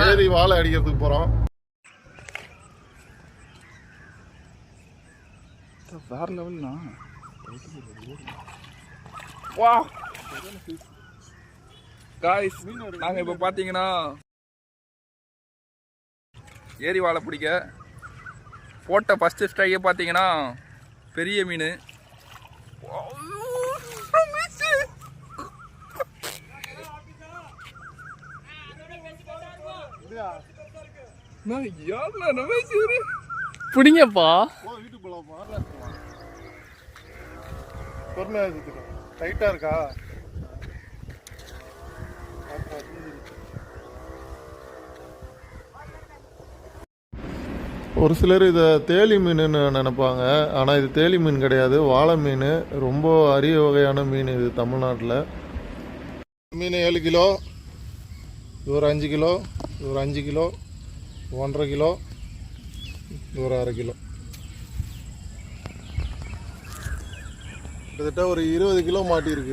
ஏரி வாழை அடிக்கிறதுக்கு போறோம். வேற லெவல்னா வா காய்ஸ், நாங்க இப்ப பாத்தீங்கன்னா ஏரி வாழை பிடிக்க போட்ட ஃபர்ஸ்ட் ஸ்ட்ரைக்கே பாத்தீங்கன்னா பெரிய மீன். பிடிங்கப்பா. பொறுமையா டைட்டா இருக்கா? ஒரு சிலர் இதை தேலி மீனுன்னு நினைப்பாங்க. ஆனால் இது தேலி மீன் கிடையாது, வாழை மீன். ரொம்ப அரிய வகையான மீன் இது தமிழ்நாட்டில். மீன் 7 கிலோ, இது ஒரு 5 கிலோ, இது ஒரு 5 கிலோ, 1.5 கிலோ, இது ஒரு 1/2 கிலோ. கிட்டத்தட்ட ஒரு 20 கிலோ மாட்டியிருக்கு.